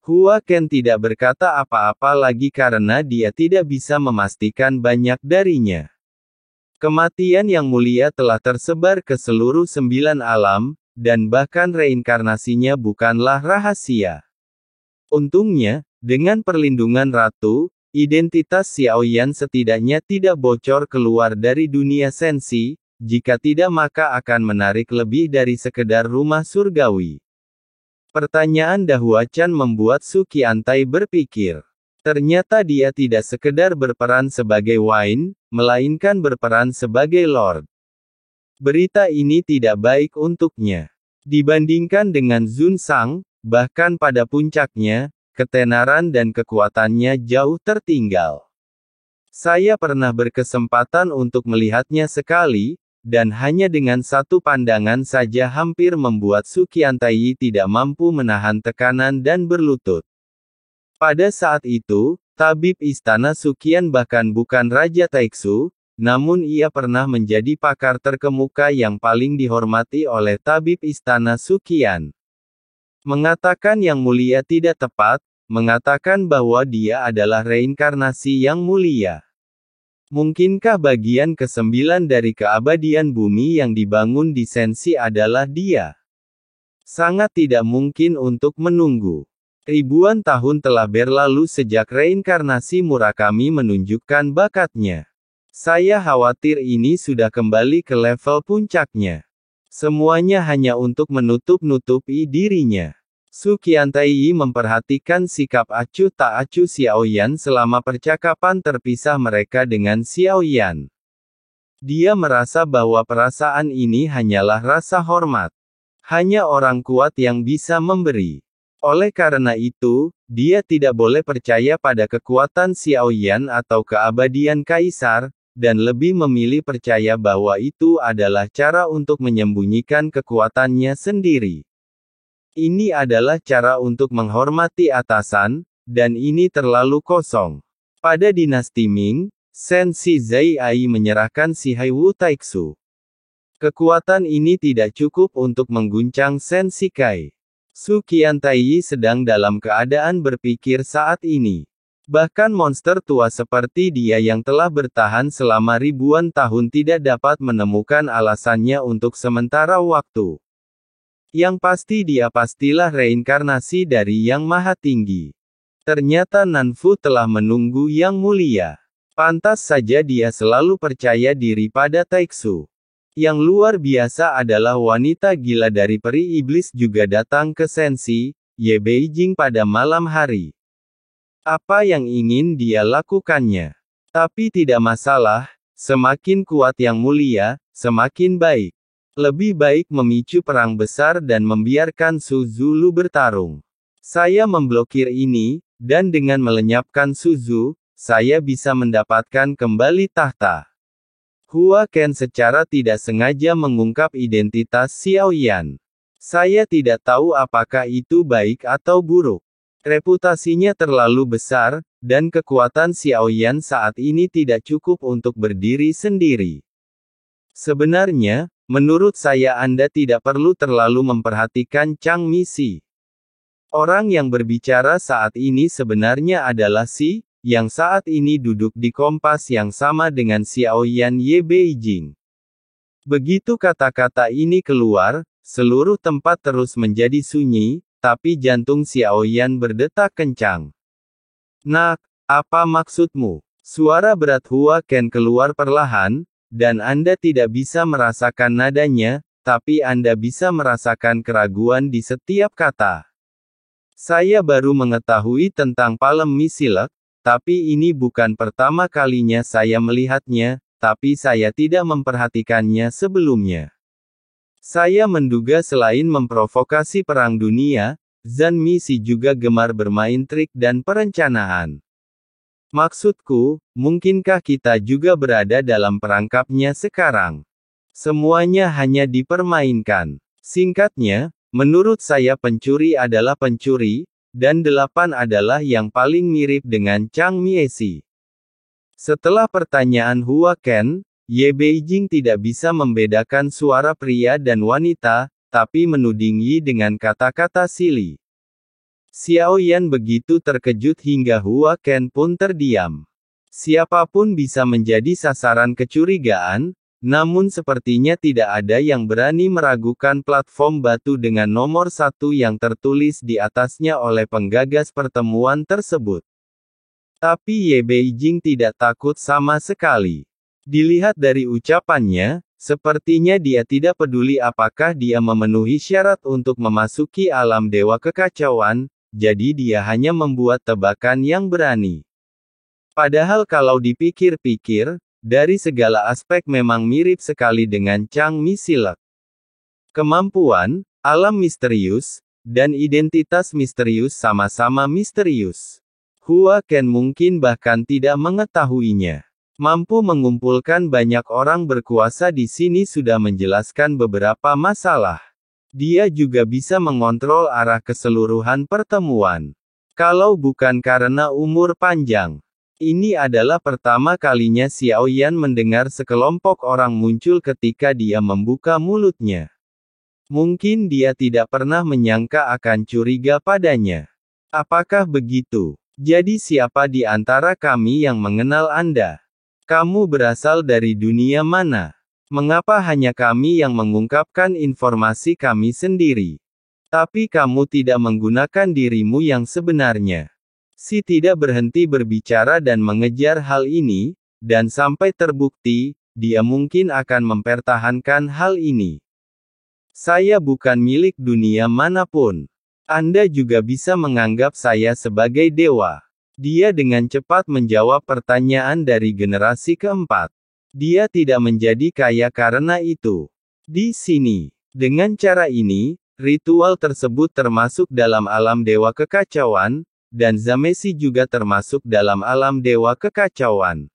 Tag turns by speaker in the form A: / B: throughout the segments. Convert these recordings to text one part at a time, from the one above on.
A: Hua Ken tidak berkata apa-apa lagi karena dia tidak bisa memastikan banyak darinya. Kematian yang mulia telah tersebar ke seluruh 9 alam, dan bahkan reinkarnasinya bukanlah rahasia. Untungnya, dengan perlindungan ratu, identitas Xiaoyan setidaknya tidak bocor keluar dari dunia sensi, jika tidak maka akan menarik lebih dari sekedar rumah surgawi. Pertanyaan Dahuachan membuat Su Qiantai berpikir. Ternyata dia tidak sekedar berperan sebagai Wine, melainkan berperan sebagai Lord. Berita ini tidak baik untuknya. Dibandingkan dengan Zun Sang, bahkan pada puncaknya, ketenaran dan kekuatannya jauh tertinggal. Saya pernah berkesempatan untuk melihatnya sekali, dan hanya dengan satu pandangan saja hampir membuat Su Qiantai tidak mampu menahan tekanan dan berlutut. Pada saat itu, tabib istana Su Qian bahkan bukan Raja Taixu, namun ia pernah menjadi pakar terkemuka yang paling dihormati oleh tabib istana Su Qian. Mengatakan yang mulia tidak tepat, mengatakan bahwa dia adalah reinkarnasi yang mulia. Mungkinkah bagian ke-9 dari keabadian bumi yang dibangun di sensi adalah dia? Sangat tidak mungkin untuk menunggu. Ribuan tahun telah berlalu sejak reinkarnasi Murakami menunjukkan bakatnya. Saya khawatir ini sudah kembali ke level puncaknya. Semuanya hanya untuk menutup-nutupi dirinya. Su Qiantai memperhatikan sikap acuh tak acuh Xiaoyan selama percakapan terpisah mereka dengan Xiaoyan. Dia merasa bahwa perasaan ini hanyalah rasa hormat. Hanya orang kuat yang bisa memberi. Oleh karena itu, dia tidak boleh percaya pada kekuatan Xiaoyan atau keabadian kaisar, dan lebih memilih percaya bahwa itu adalah cara untuk menyembunyikan kekuatannya sendiri. Ini adalah cara untuk menghormati atasan, dan ini terlalu kosong. Pada dinasti Ming, Shen Zai menyerahkan Shihai Wu Taixu. Kekuatan ini tidak cukup untuk mengguncang Shen Kai. Su Qiantai sedang dalam keadaan berpikir saat ini. Bahkan monster tua seperti dia yang telah bertahan selama ribuan tahun tidak dapat menemukan alasannya untuk sementara waktu. Yang pasti dia pastilah reinkarnasi dari Yang Maha Tinggi. Ternyata Nanfu telah menunggu Yang Mulia. Pantas saja dia selalu percaya diri pada Taixu. Yang luar biasa adalah wanita gila dari peri iblis juga datang ke sensi, Ye Beijing pada malam hari. Apa yang ingin dia lakukannya? Tapi tidak masalah, semakin kuat Yang Mulia, semakin baik. Lebih baik memicu perang besar dan membiarkan Su Zulu bertarung. Saya memblokir ini, dan dengan melenyapkan Su Zulu, saya bisa mendapatkan kembali tahta. Hua Ken secara tidak sengaja mengungkap identitas Xiaoyan. Saya tidak tahu apakah itu baik atau buruk. Reputasinya terlalu besar, dan kekuatan Xiaoyan saat ini tidak cukup untuk berdiri sendiri. Sebenarnya, menurut saya Anda tidak perlu terlalu memperhatikan Chang Misi. Orang yang berbicara saat ini sebenarnya adalah Si, yang saat ini duduk di kompas yang sama dengan Xiaoyan Ye Beijing. Begitu kata-kata ini keluar, seluruh tempat terus menjadi sunyi, tapi jantung Xiaoyan berdetak kencang. Nak, apa maksudmu? Suara berat Hua Ken keluar perlahan, dan Anda tidak bisa merasakan nadanya, tapi Anda bisa merasakan keraguan di setiap kata. Saya baru mengetahui tentang Palem Misilek, tapi ini bukan pertama kalinya saya melihatnya, tapi saya tidak memperhatikannya sebelumnya. Saya menduga selain memprovokasi perang dunia, Zhan Misi juga gemar bermain trik dan perencanaan. Maksudku, mungkinkah kita juga berada dalam perangkapnya sekarang? Semuanya hanya dipermainkan. Singkatnya, menurut saya pencuri adalah pencuri, dan 8 adalah yang paling mirip dengan Chang Miesi. Setelah pertanyaan Hua Ken, Ye Beijing tidak bisa membedakan suara pria dan wanita, tapi menuding Yi dengan kata-kata silly. Xiao Yan begitu terkejut hingga Hua Ken pun terdiam. Siapapun bisa menjadi sasaran kecurigaan, namun sepertinya tidak ada yang berani meragukan platform batu dengan nomor 1 yang tertulis di atasnya oleh penggagas pertemuan tersebut. Tapi Ye Beijing tidak takut sama sekali. Dilihat dari ucapannya, sepertinya dia tidak peduli apakah dia memenuhi syarat untuk memasuki alam dewa kekacauan, jadi dia hanya membuat tebakan yang berani. Padahal kalau dipikir-pikir, dari segala aspek memang mirip sekali dengan Chang Mi Silek. Kemampuan, alam misterius, dan identitas misterius sama-sama misterius. Hua Ken mungkin bahkan tidak mengetahuinya. Mampu mengumpulkan banyak orang berkuasa di sini sudah menjelaskan beberapa masalah. Dia juga bisa mengontrol arah keseluruhan pertemuan. Kalau bukan karena umur panjang. Ini adalah pertama kalinya Xiao Yan mendengar sekelompok orang muncul ketika dia membuka mulutnya. Mungkin dia tidak pernah menyangka akan curiga padanya. Apakah begitu? Jadi siapa di antara kami yang mengenal Anda? Kamu berasal dari dunia mana? Mengapa hanya kami yang mengungkapkan informasi kami sendiri? Tapi kamu tidak menggunakan dirimu yang sebenarnya. Si tidak berhenti berbicara dan mengejar hal ini, dan sampai terbukti, dia mungkin akan mempertahankan hal ini. Saya bukan milik dunia manapun. Anda juga bisa menganggap saya sebagai dewa. Dia dengan cepat menjawab pertanyaan dari generasi keempat. Dia tidak menjadi kaya karena itu. Di sini, dengan cara ini, ritual tersebut termasuk dalam alam dewa kekacauan, dan Zamesi juga termasuk dalam alam dewa kekacauan.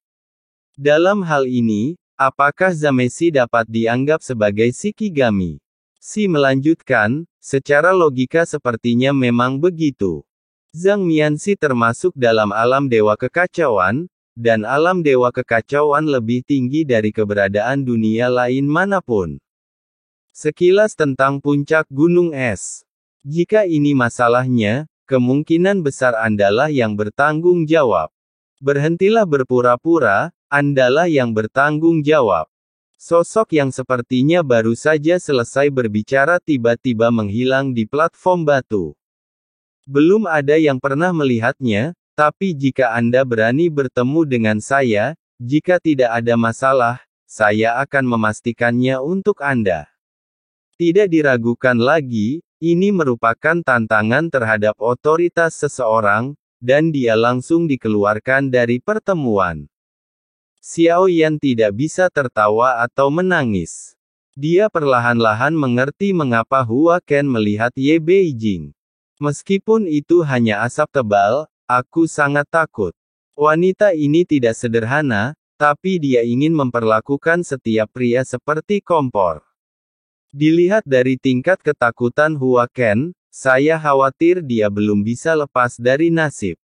A: Dalam hal ini, apakah Zamesi dapat dianggap sebagai Shikigami? Si melanjutkan, secara logika sepertinya memang begitu. Zhang Mianxi termasuk dalam alam dewa kekacauan, dan alam dewa kekacauan lebih tinggi dari keberadaan dunia lain manapun. Sekilas tentang puncak gunung es. Jika ini masalahnya, kemungkinan besar Andalah yang bertanggung jawab. Berhentilah berpura-pura, Andalah yang bertanggung jawab. Sosok yang sepertinya baru saja selesai berbicara tiba-tiba menghilang di platform batu. Belum ada yang pernah melihatnya. Tapi jika Anda berani bertemu dengan saya, jika tidak ada masalah, saya akan memastikannya untuk Anda. Tidak diragukan lagi, ini merupakan tantangan terhadap otoritas seseorang, dan dia langsung dikeluarkan dari pertemuan. Xiao Yan tidak bisa tertawa atau menangis. Dia perlahan-lahan mengerti mengapa Hua Ken melihat Ye Beijing. Meskipun itu hanya asap tebal, aku sangat takut. Wanita ini tidak sederhana, tapi dia ingin memperlakukan setiap pria seperti kompor. Dilihat dari tingkat ketakutan Hua Ken, saya khawatir dia belum bisa lepas dari nasib.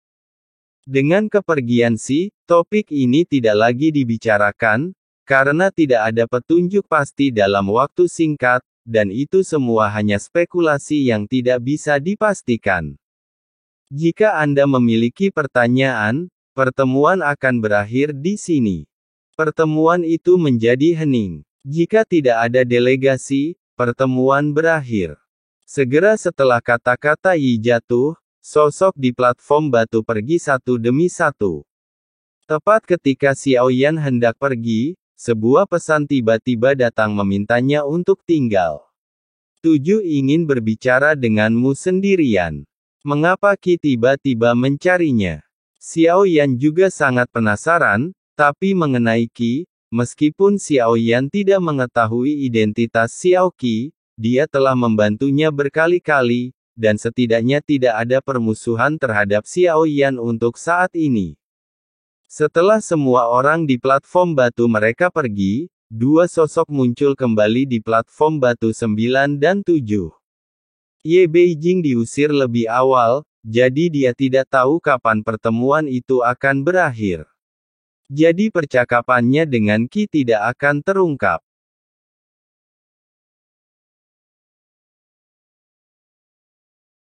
A: Dengan kepergian Si, topik ini tidak lagi dibicarakan, karena tidak ada petunjuk pasti dalam waktu singkat, dan itu semua hanya spekulasi yang tidak bisa dipastikan. Jika Anda memiliki pertanyaan, pertemuan akan berakhir di sini. Pertemuan itu menjadi hening. Jika tidak ada delegasi, pertemuan berakhir. Segera setelah kata-kata Yi jatuh, sosok di platform batu pergi satu demi satu. Tepat ketika Xiao Yan hendak pergi, sebuah pesan tiba-tiba datang memintanya untuk tinggal. 7 ingin berbicara denganmu sendirian. Mengapa Qi tiba-tiba mencarinya? Xiao Yan juga sangat penasaran, tapi mengenai Qi, meskipun Xiao Yan tidak mengetahui identitas Xiao Qi, dia telah membantunya berkali-kali, dan setidaknya tidak ada permusuhan terhadap Xiao Yan untuk saat ini. Setelah semua orang di platform batu mereka pergi, 2 sosok muncul kembali di platform batu 9 dan 7. Ye Beijing diusir lebih awal, jadi dia tidak tahu kapan pertemuan itu akan berakhir. Jadi percakapannya dengan Qi tidak akan terungkap.